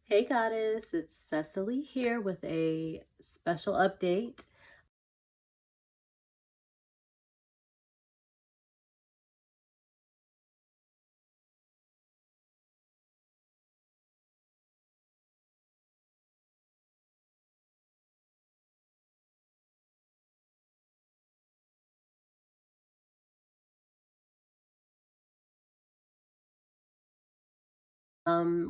Hey Goddess, it's Cecily here with a special update.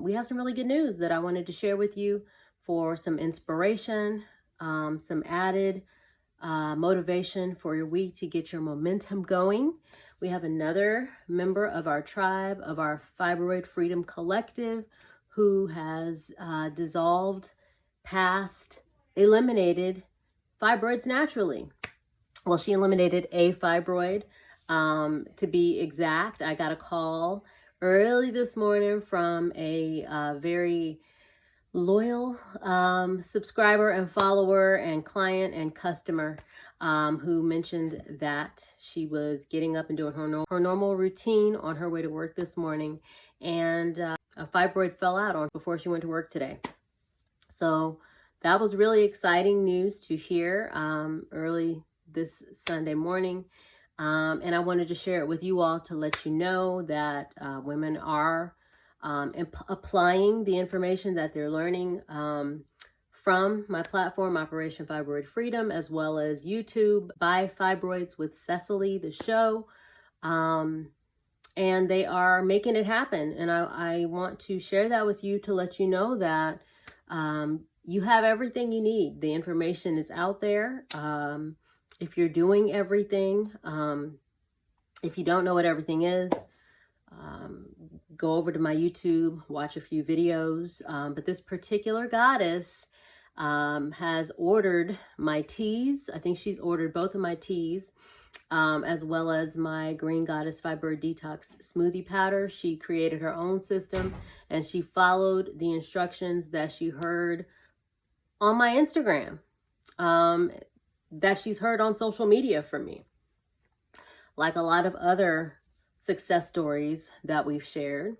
We have some really good news that I wanted to share with you for some inspiration, some added motivation for your week to get your momentum going. We have another member of our tribe, of our Fibroid Freedom Collective, who has dissolved, passed, eliminated fibroids naturally. Well, she eliminated a fibroid. To be exact, I got a call early this morning from a very loyal subscriber and follower and client and customer who mentioned that she was getting up and doing her normal routine on her way to work this morning, and a fibroid fell out on before she went to work today. So that was really exciting news to hear early this Sunday morning. And I wanted to share it with you all to let you know that women are applying the information that they're learning from my platform, Operation Fibroid Freedom, as well as YouTube by Fibroids with Cecily, the show. And they are making it happen. And I want to share that with you to let you know that you have everything you need. The information is out there. If you're doing everything, if you don't know what everything is, go over to my YouTube, watch a few videos. But this particular goddess has ordered my teas. I think she's ordered both of my teas, as well as my Green Goddess Fibroid Detox smoothie powder. She created her own system and she followed the instructions that she heard on my Instagram, that she's heard on social media from me. Like a lot of other success stories that we've shared.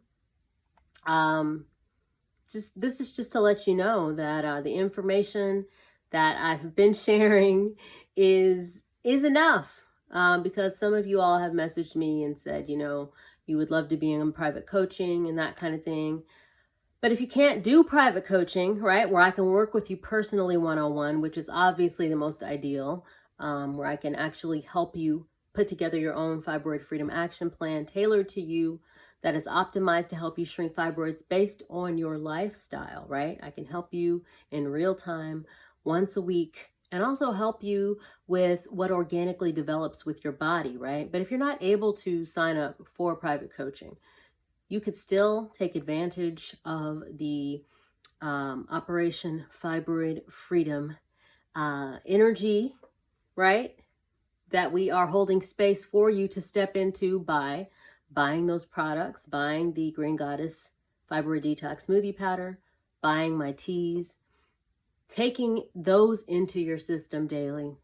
This is just to let you know that the information that I've been sharing is enough. Because some of you all have messaged me and said, you would love to be in private coaching and that kind of thing. But if you can't do private coaching, right, where I can work with you personally one-on-one, which is obviously the most ideal, where I can actually help you put together your own fibroid freedom action plan tailored to you that is optimized to help you shrink fibroids based on your lifestyle, right? I can help you in real time once a week and also help you with what organically develops with your body, right? But if you're not able to sign up for private coaching, you could still take advantage of the Operation Fibroid Freedom energy, right? That we are holding space for you to step into by buying those products, buying the Green Goddess Fibroid Detox Smoothie Powder, buying my teas, taking those into your system daily,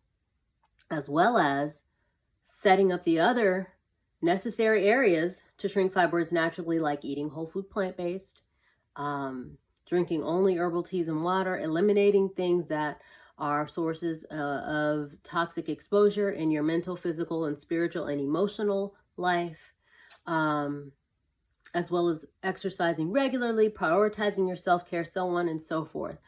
as well as setting up the other necessary areas to shrink fibroids naturally, like eating whole food plant-based, drinking only herbal teas and water, eliminating things that are sources of toxic exposure in your mental, physical, and spiritual and emotional life, as well as exercising regularly, prioritizing your self-care, so on and so forth.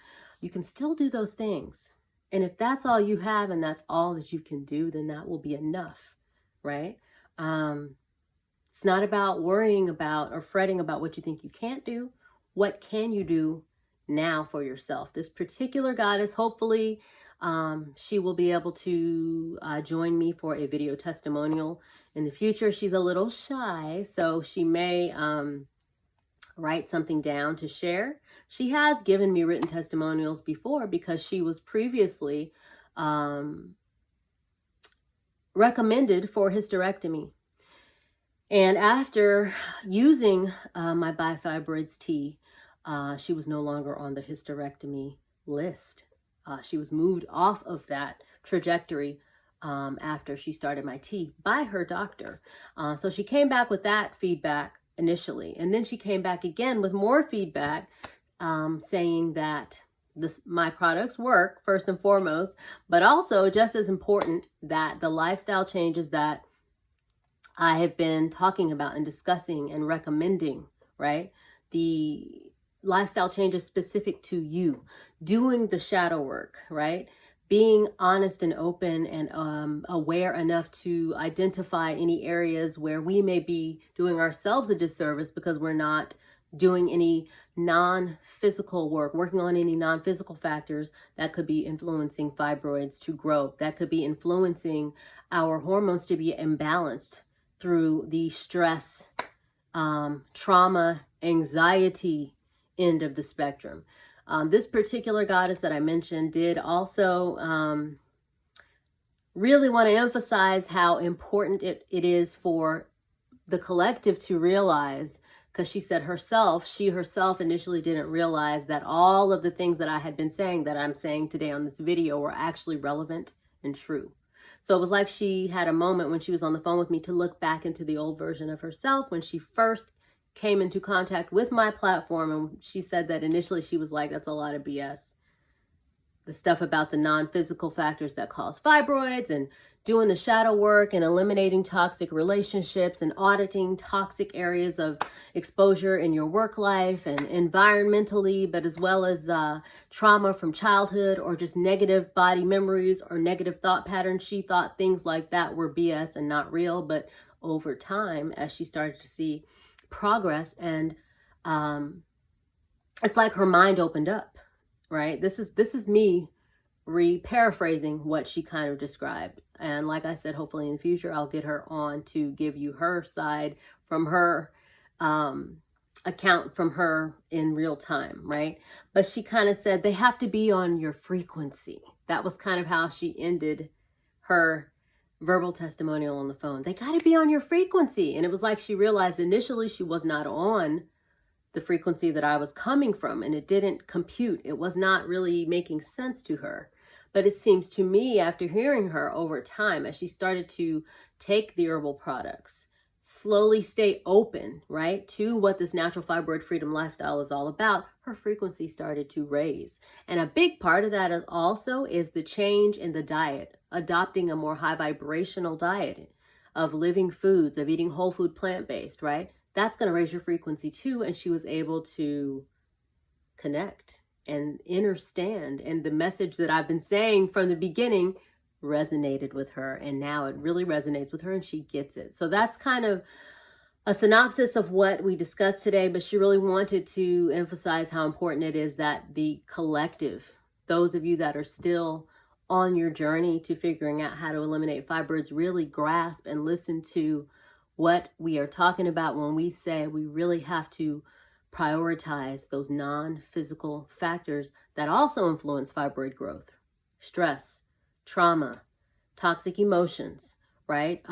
You can still do those things. And if that's all you have and that's all that you can do, then that will be enough, right? It's not about worrying about or fretting about what you think you can't do. What can you do now for yourself? This particular goddess, hopefully, she will be able to join me for a video testimonial in the future. She's a little shy, so she may write something down to share. She has given me written testimonials before because she was previously recommended for hysterectomy. And after using my Bifibroids tea, she was no longer on the hysterectomy list. She was moved off of that trajectory after she started my tea by her doctor. So she came back with that feedback initially. And then she came back again with more feedback saying that my products work first and foremost, but also just as important that the lifestyle changes that I have been talking about and discussing and recommending, right? The lifestyle changes specific to you, doing the shadow work, right? Being honest and open and aware enough to identify any areas where we may be doing ourselves a disservice because we're not doing any non-physical work, working on any non-physical factors that could be influencing fibroids to grow, that could be influencing our hormones to be imbalanced through the stress, trauma, anxiety end of the spectrum. This particular goddess that I mentioned did also really want to emphasize how important it is for the collective to realize, because she said she herself initially didn't realize that all of the things that I had been saying, that I'm saying today on this video, were actually relevant and true. So it was like she had a moment when she was on the phone with me to look back into the old version of herself when she first came into contact with my platform. And she said that initially she was like, that's a lot of BS. The stuff about the non-physical factors that cause fibroids and doing the shadow work and eliminating toxic relationships and auditing toxic areas of exposure in your work life and environmentally, but as well as trauma from childhood or just negative body memories or negative thought patterns. She thought things like that were BS and not real. But over time, as she started to see progress and it's like her mind opened up, right? This is me paraphrasing what she kind of described. And like I said, hopefully in the future, I'll get her on to give you her side from her account from her in real time, right? But she kind of said they have to be on your frequency. That was kind of how she ended her verbal testimonial on the phone. They got to be on your frequency. And it was like she realized initially she was not on the frequency that I was coming from, and it didn't compute. It was not really making sense to her. But it seems to me, after hearing her over time, as she started to take the herbal products, slowly stay open, right, to what this natural fibroid freedom lifestyle is all about, her frequency started to raise. And a big part of that also is the change in the diet, adopting a more high vibrational diet of living foods, of eating whole food, plant-based, right? That's going to raise your frequency too. And she was able to connect and understand. And the message that I've been saying from the beginning resonated with her. And now it really resonates with her and she gets it. So that's kind of a synopsis of what we discussed today. But she really wanted to emphasize how important it is that the collective, those of you that are still on your journey to figuring out how to eliminate fibroids, really grasp and listen to what we are talking about when we say we really have to prioritize those non-physical factors that also influence fibroid growth: stress, trauma, toxic emotions, right?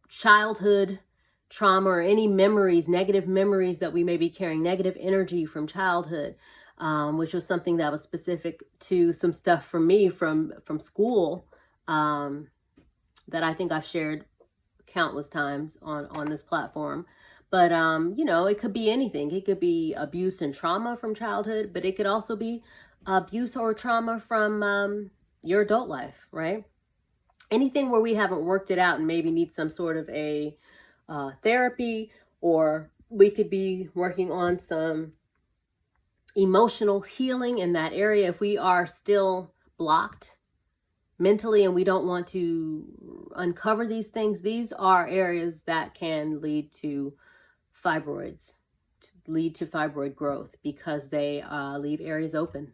Childhood trauma or any memories, negative memories that we may be carrying, negative energy from childhood, which was something that was specific to some stuff from me from school that I think I've shared countless times on this platform. But, it could be anything. It could be abuse and trauma from childhood, but it could also be abuse or trauma from your adult life, right? Anything where we haven't worked it out and maybe need some sort of a therapy, or we could be working on some emotional healing in that area. If we are still blocked mentally and we don't want to uncover these things, these are areas that can lead to fibroids, lead to fibroid growth, because they leave areas open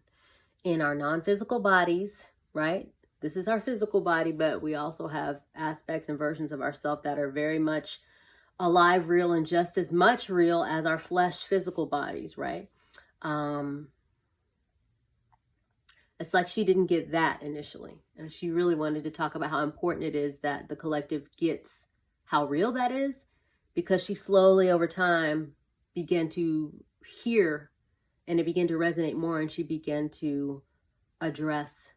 in our non-physical bodies, right? This is our physical body, but we also have aspects and versions of ourselves that are very much alive, real, and just as much real as our flesh physical bodies, right? It's like she didn't get that initially. And she really wanted to talk about how important it is that the collective gets how real that is, because she slowly over time began to hear and it began to resonate more, and she began to address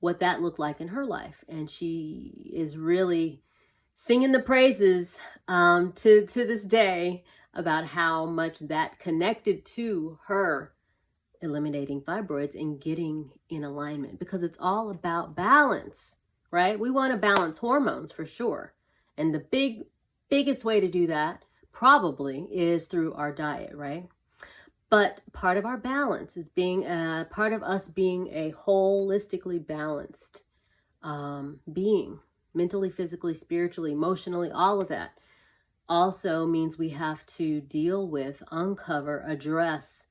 what that looked like in her life. And she is really singing the praises to this day about how much that connected to her eliminating fibroids and getting in alignment, because it's all about balance, right? We want to balance hormones for sure. And the biggest way to do that probably is through our diet, right? But part of our balance is part of us being a holistically balanced being, mentally, physically, spiritually, emotionally, all of that also means we have to deal with, uncover, address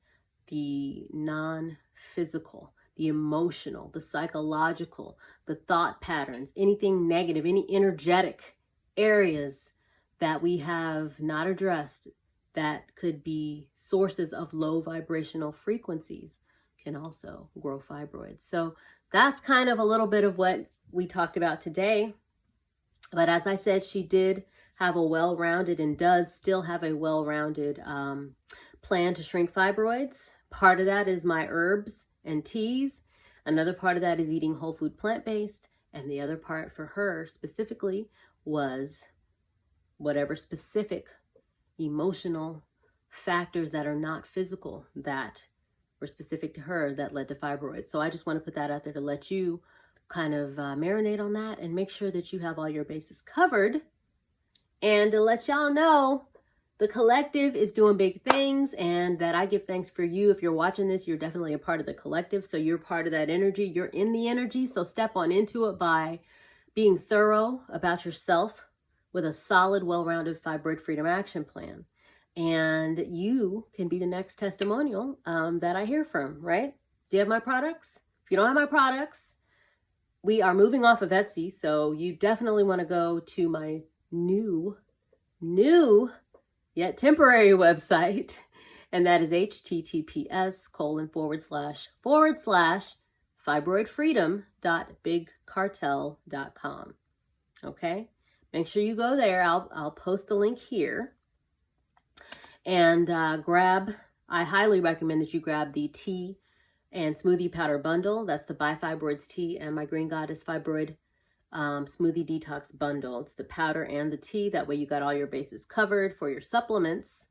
the non-physical, the emotional, the psychological, the thought patterns, anything negative, any energetic areas that we have not addressed that could be sources of low vibrational frequencies can also grow fibroids. So that's kind of a little bit of what we talked about today. But as I said, she did have a well-rounded and does still have a well-rounded plan to shrink fibroids. Part of that is my herbs and teas. Another part of that is eating whole food plant-based. And the other part for her specifically was whatever specific emotional factors that are not physical that were specific to her that led to fibroids. So I just want to put that out there to let you kind of marinate on that and make sure that you have all your bases covered. And to let y'all know, the collective is doing big things, and that I give thanks for you. If you're watching this, you're definitely a part of the collective. So you're part of that energy. You're in the energy. So step on into it by being thorough about yourself with a solid, well-rounded fibroid freedom action plan. And you can be the next testimonial that I hear from, right? Do you have my products? If you don't have my products, we are moving off of Etsy. So you definitely want to go to my new yet temporary website. And that is https://fibroidfreedom.bigcartel.com. Okay. Make sure you go there. I'll post the link here. And I highly recommend that you grab the tea and smoothie powder bundle. That's the Fibroids tea and my Green Goddess Fibroid smoothie detox bundle. It's the powder and the tea. That way you got all your bases covered for your supplements,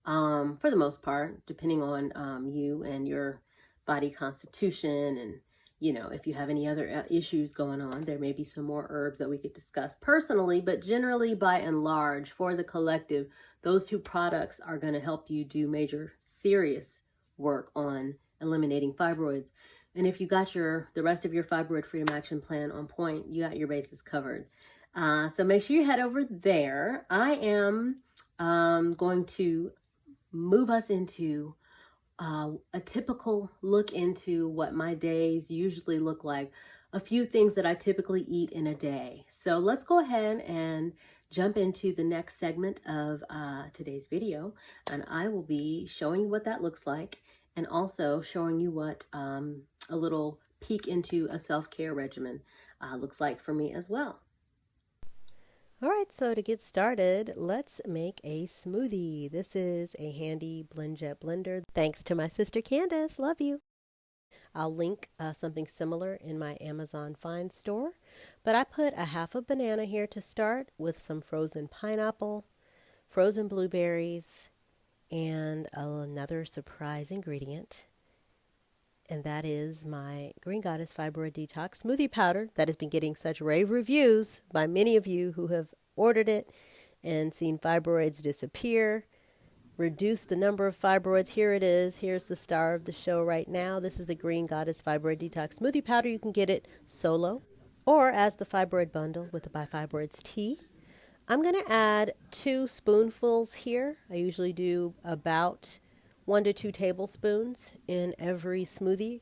for the most part, depending on you and your body constitution. And, you know, if you have any other issues going on, there may be some more herbs that we could discuss personally, but generally by and large for the collective, those two products are going to help you do major serious work on eliminating fibroids. And if you got the rest of your fibroid freedom action plan on point, you got your bases covered. So make sure you head over there. I am going to move us into a typical look into what my days usually look like. A few things that I typically eat in a day. So let's go ahead and jump into the next segment of today's video. And I will be showing you what that looks like, and also showing you what a little peek into a self-care regimen looks like for me as well. All right, so to get started, let's make a smoothie. This is a handy BlendJet blender. Thanks to my sister Candace, love you. I'll link something similar in my Amazon Find store, but I put a half a banana here to start with some frozen pineapple, frozen blueberries, and another surprise ingredient. And that is my Green Goddess Fibroid Detox Smoothie Powder that has been getting such rave reviews by many of you who have ordered it and seen fibroids disappear, reduce the number of fibroids. Here it is. Here's the star of the show right now. This is the Green Goddess Fibroid Detox Smoothie Powder. You can get it solo or as the Fibroid Bundle with the Fibroids tea. I'm going to add 2 spoonfuls here. I usually do about 1 to 2 tablespoons in every smoothie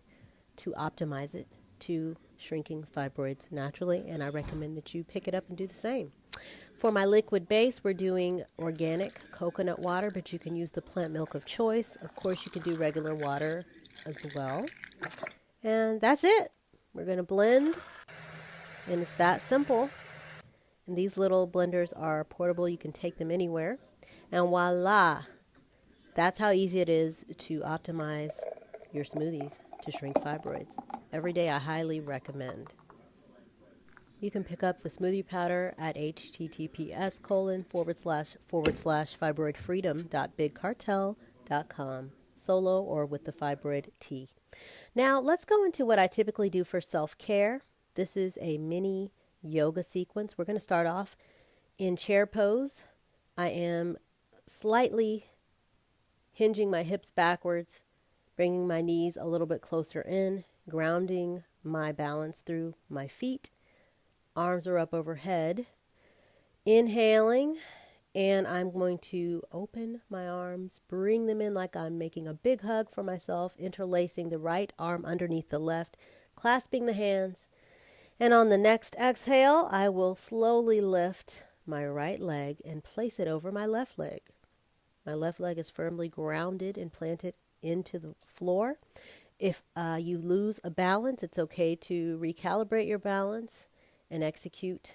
to optimize it to shrinking fibroids naturally, and I recommend that you pick it up and do the same. For my liquid base, we're doing organic coconut water, but you can use the plant milk of choice. Of course, you can do regular water as well. And that's it. We're going to blend, and it's that simple. And these little blenders are portable. You can take them anywhere. And voila! That's how easy it is to optimize your smoothies to shrink fibroids. Every day I highly recommend. You can pick up the smoothie powder at https://fibroidfreedom.bigcartel.com, solo or with the fibroid tea. Now let's go into what I typically do for self-care. This is a mini yoga sequence. We're going to start off in chair pose. I am slightly hinging my hips backwards, bringing my knees a little bit closer in, grounding my balance through my feet. Arms are up overhead. Inhaling, and I'm going to open my arms, bring them in like I'm making a big hug for myself, interlacing the right arm underneath the left, clasping the hands. And on the next exhale, I will slowly lift my right leg and place it over my left leg. My left leg is firmly grounded and planted into the floor. If you lose a balance, it's okay to recalibrate your balance and execute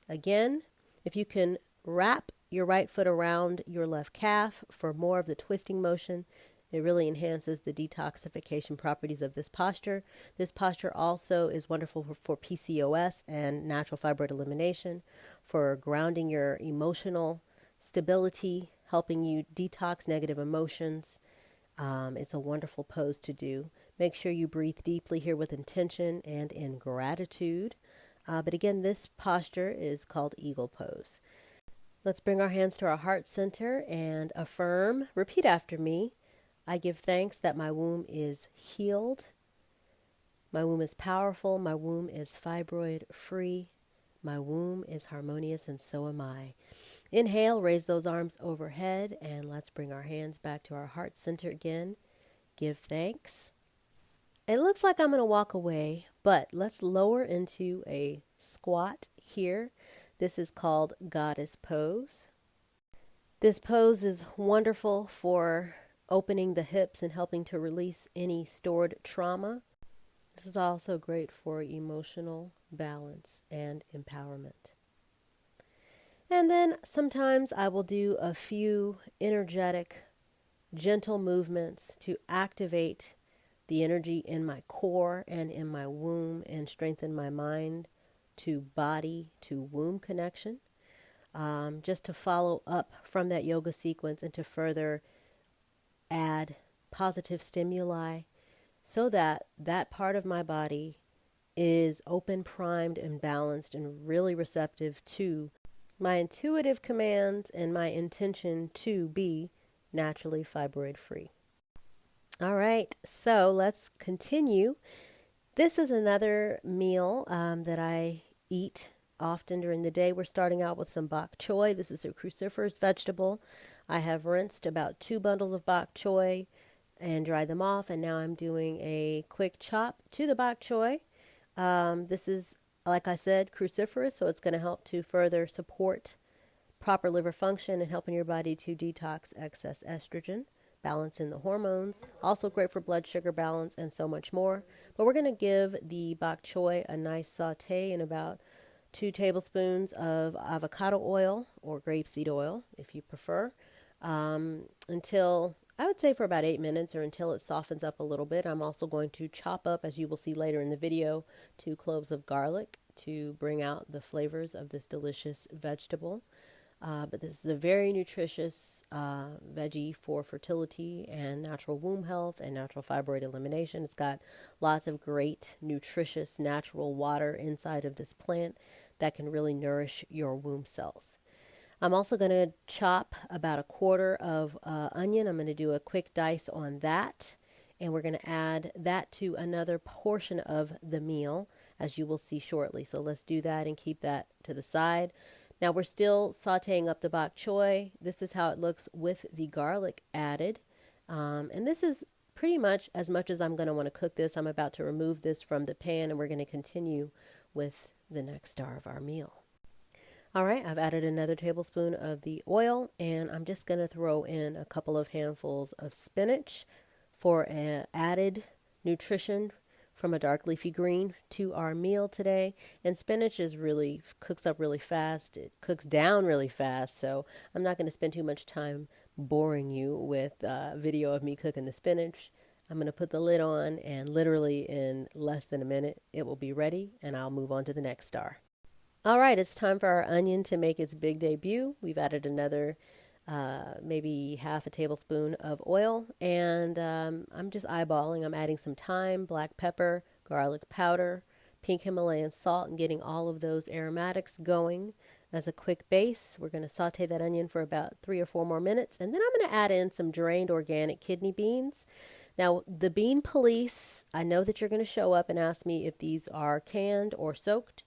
again. If you can wrap your right foot around your left calf for more of the twisting motion, it really enhances the detoxification properties of this posture. This posture also is wonderful for PCOS and natural fibroid elimination, for grounding your emotional stability, helping you detox negative emotions. It's a wonderful pose to do. Make sure you breathe deeply here with intention and in gratitude. But again, this posture is called Eagle Pose. Let's bring our hands to our heart center and affirm. Repeat after me. I give thanks that my womb is healed. My womb is powerful. My womb is fibroid free. My womb is harmonious, and so am I. Inhale, raise those arms overhead, and let's bring our hands back to our heart center again. Give thanks. It looks like I'm going to walk away, but let's lower into a squat here. This is called Goddess Pose. This pose is wonderful for opening the hips and helping to release any stored trauma. This is also great for emotional balance and empowerment. And then sometimes I will do a few energetic, gentle movements to activate the energy in my core and in my womb and strengthen my mind to body to womb connection, just to follow up from that yoga sequence and to further add positive stimuli so that that part of my body is open, primed, and balanced and really receptive to my intuitive commands and my intention to be naturally fibroid free. All right, so let's continue. This is another meal that I eat often during the day. We're starting out with some bok choy. This is a cruciferous vegetable. I have rinsed about 2 bundles of bok choy and dried them off, and now I'm doing a quick chop to the bok choy. This is, like I said, cruciferous, so it's going to help to further support proper liver function and helping your body to detox excess estrogen, balance in the hormones, also great for blood sugar balance and so much more. But we're going to give the bok choy a nice saute in about 2 tablespoons of avocado oil or grapeseed oil, if you prefer, until, I would say for about 8 minutes or until it softens up a little bit. I'm also going to chop up, as you will see later in the video, 2 cloves of garlic to bring out the flavors of this delicious vegetable. But this is a very nutritious veggie for fertility and natural womb health and natural fibroid elimination. It's got lots of great, nutritious, natural water inside of this plant that can really nourish your womb cells. I'm also going to chop about 1/4 of onion. I'm going to do a quick dice on that. And we're going to add that to another portion of the meal, as you will see shortly. So let's do that and keep that to the side. Now we're still sauteing up the bok choy. This is how it looks with the garlic added. And this is pretty much as I'm going to want to cook this. I'm about to remove this from the pan and we're going to continue with the next star of our meal. All right, I've added another tablespoon of the oil and I'm just going to throw in a couple of handfuls of spinach for added nutrition from a dark leafy green to our meal today. And spinach cooks up really fast. It cooks down really fast. So I'm not going to spend too much time boring you with a video of me cooking the spinach. I'm going to put the lid on, and literally in less than a minute, it will be ready, and I'll move on to the next star. All right, it's time for our onion to make its big debut. We've added another maybe half a tablespoon of oil, and I'm just eyeballing. I'm adding some thyme, black pepper, garlic powder, pink Himalayan salt, and getting all of those aromatics going as a quick base. We're going to saute that onion for about 3 or 4 more minutes, and then I'm going to add in some drained organic kidney beans. Now, the bean police, I know that you're going to show up and ask me if these are canned or soaked.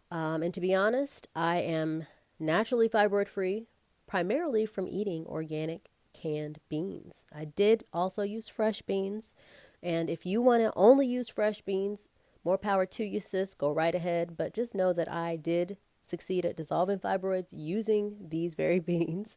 And to be honest, I am naturally fibroid free, primarily from eating organic canned beans. I did also use fresh beans. And if you want to only use fresh beans, more power to you, sis. Go right ahead. But just know that I did succeed at dissolving fibroids using these very beans.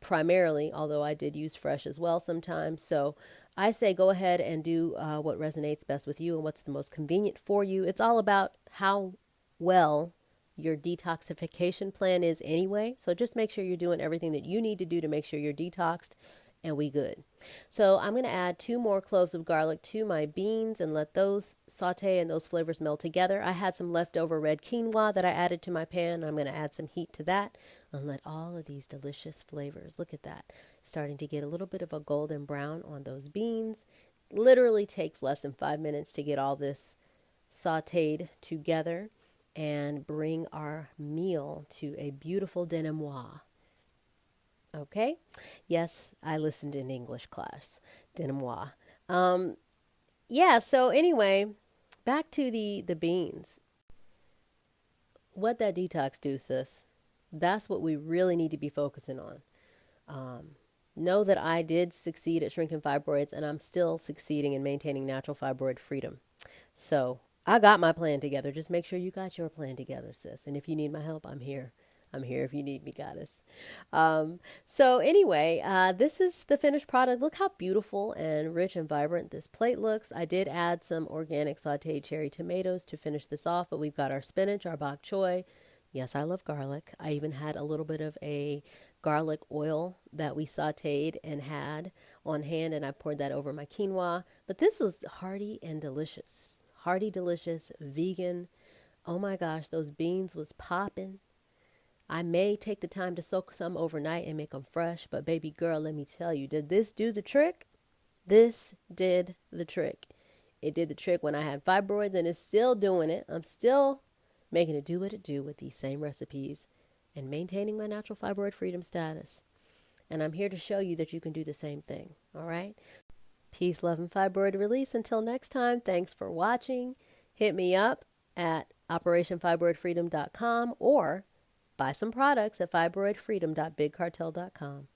Primarily, although I did use fresh as well sometimes. So I say go ahead and do what resonates best with you and what's the most convenient for you. It's all about how well your detoxification plan is anyway. So just make sure you're doing everything that you need to do to make sure you're detoxed, and we good. So I'm going to add 2 more cloves of garlic to my beans and let those saute and those flavors meld together. I had some leftover red quinoa that I added to my pan. I'm going to add some heat to that and let all of these delicious flavors, look at that, starting to get a little bit of a golden brown on those beans. Literally takes less than 5 minutes to get all this sauteed together and bring our meal to a beautiful denouement. Okay? Yes, I listened in English class. Denouement. Yeah, so anyway, back to the beans. What that detox do, sis? That's what we really need to be focusing on. Know that I did succeed at shrinking fibroids, and I'm still succeeding in maintaining natural fibroid freedom. So I got my plan together. Just make sure you got your plan together, sis. And if you need my help, I'm here. I'm here if you need me, goddess. So anyway, this is the finished product. Look how beautiful and rich and vibrant this plate looks. I did add some organic sauteed cherry tomatoes to finish this off, but we've got our spinach, our bok choy. Yes, I love garlic. I even had a little bit of a garlic oil that we sauteed and had on hand, and I poured that over my quinoa. But this was hearty and delicious. Hearty, delicious, vegan. Oh my gosh, those beans was popping. I may take the time to soak some overnight and make them fresh, but baby girl, let me tell you, did this do the trick? This did the trick. It did the trick when I had fibroids, and it's still doing it. I'm still making it do what it do with these same recipes and maintaining my natural fibroid freedom status. And I'm here to show you that you can do the same thing, all right? Peace, love, and fibroid release. Until next time, thanks for watching. Hit me up at operationfibroidfreedom.com or buy some products at fibroidfreedom.bigcartel.com.